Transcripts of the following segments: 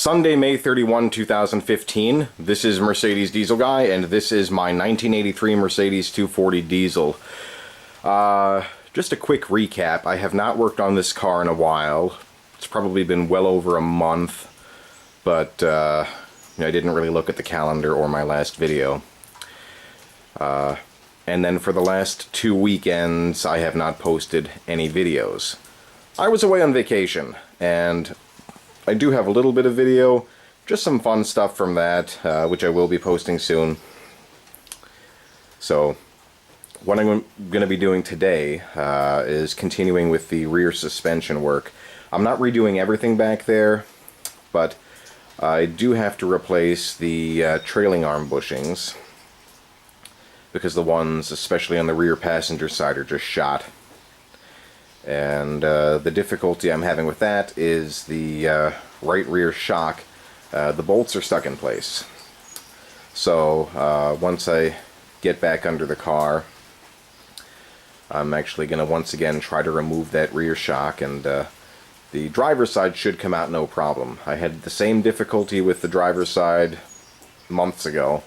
Sunday, May 31, 2015. This is Mercedes Diesel Guy, and this is my 1983 Mercedes 240 diesel. Just a quick recap. I have not worked on this car in a while. It's probably been well over a month, but I didn't really look at the calendar or my last video. And then for the last 2 weekends, I have not posted any videos. I was away on vacation, and I do have a little bit of video, just some fun stuff from that, which I will be posting soon. So, what I'm going to be doing today is continuing with the rear suspension work. I'm not redoing everything back there, but I do have to replace the trailing arm bushings, because the ones, especially on the rear passenger side, are just shot. And the difficulty I'm having with that is the right rear shock. The bolts are stuck in place. So once I get back under the car, I'm actually going to once again try to remove that rear shock, and the driver's side should come out no problem. I had the same difficulty with the driver's side months ago,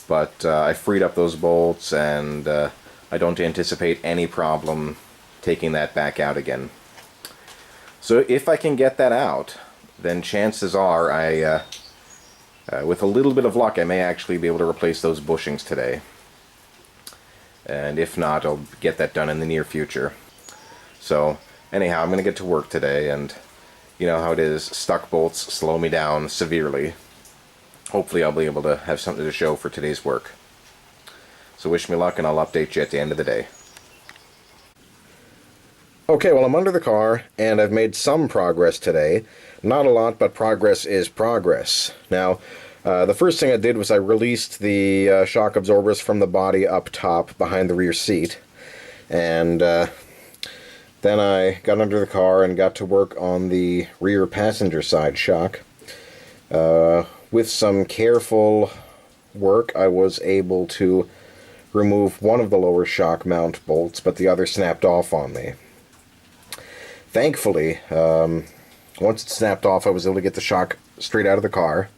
but I freed up those bolts, and I don't anticipate any problem taking that back out again. So if I can get that out, then chances are with a little bit of luck, I may actually be able to replace those bushings today. And if not, I'll get that done in the near future. So anyhow, I'm going to get to work today, and you know how it is, stuck bolts slow me down severely. Hopefully I'll be able to have something to show for today's work. So wish me luck, and I'll update you at the end of the day. Okay, well, I'm under the car, and I've made some progress today. Not a lot, but progress is progress. Now, the first thing I did was I released the shock absorbers from the body up top behind the rear seat. And then I got under the car and got to work on the rear passenger side shock. With some careful work, I was able to remove one of the lower shock mount bolts, but the other snapped off on me. Thankfully, once it snapped off, I was able to get the shock straight out of the car.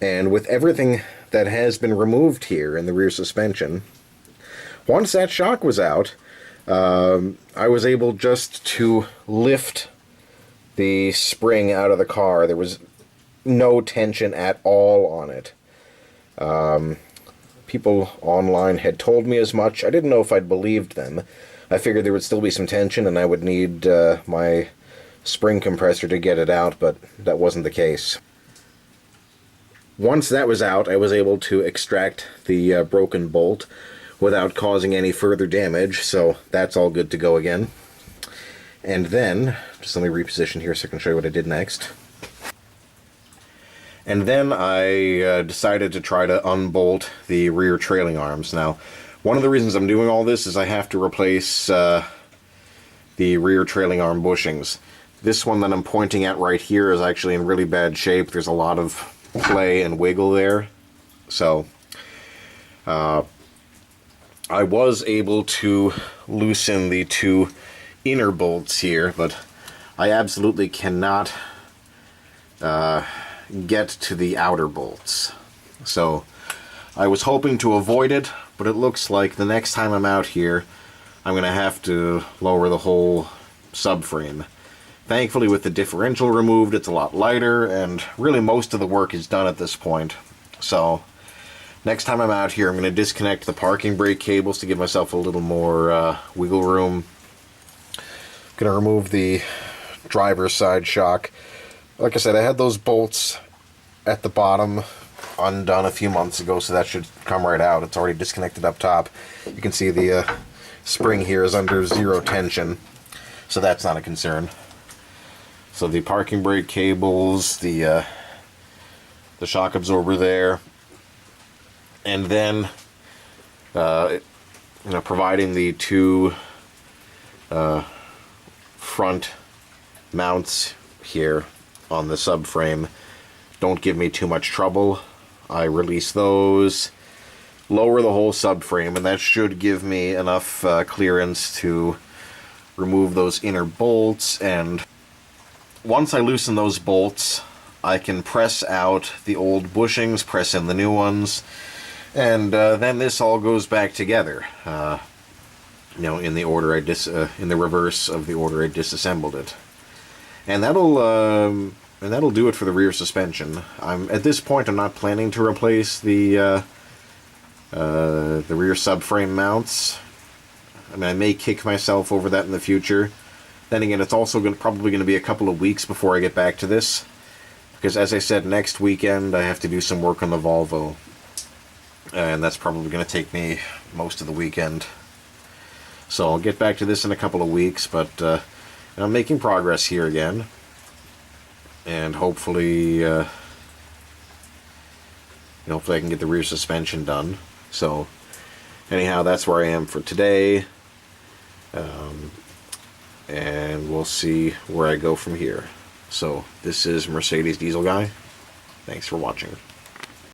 And with everything that has been removed here in the rear suspension, once that shock was out, I was able just to lift the spring out of the car. There was no tension at all on it. People online had told me as much. I didn't know if I'd believed them. I figured there would still be some tension and I would need my spring compressor to get it out, but that wasn't the case. Once that was out, I was able to extract the broken bolt without causing any further damage, so that's all good to go again. And then, just let me reposition here so I can show you what I did next. And then I decided to try to unbolt the rear trailing arms. Now, one of the reasons I'm doing all this is I have to replace the rear trailing arm bushings. This one that I'm pointing at right here is actually in really bad shape. There's a lot of play and wiggle there. So, I was able to loosen the two inner bolts here, but I absolutely cannot get to the outer bolts. So, I was hoping to avoid it, but it looks like the next time I'm out here, I'm going to have to lower the whole subframe. Thankfully, with the differential removed, it's a lot lighter, and really most of the work is done at this point. So, next time I'm out here, I'm going to disconnect the parking brake cables to give myself a little more wiggle room. I'm going to remove the driver's side shock. Like I said, I had those bolts at the bottom undone a few months ago, so that should come right out. It's already disconnected up top. You can see the spring here is under zero tension, so that's not a concern. So the parking brake cables, the shock absorber there, and then providing the two front mounts here on the subframe don't give me too much trouble. I release those, lower the whole subframe, and that should give me enough clearance to remove those inner bolts. And once I loosen those bolts, I can press out the old bushings, press in the new ones, and then this all goes back together. In the order in the reverse of the order I disassembled it, and that'll do it for the rear suspension. At this point I'm not planning to replace the rear subframe mounts. I mean, I may kick myself over that in the future. Then again, it's also probably going to be a couple of weeks before I get back to this, because as I said, next weekend I have to do some work on the Volvo, and that's probably going to take me most of the weekend. So I'll get back to this in a couple of weeks, but I'm making progress here again, and hopefully I can get the rear suspension done. So anyhow, that's where I am for today. And we'll see where I go from here. So this is Mercedes Diesel Guy. Thanks for watching.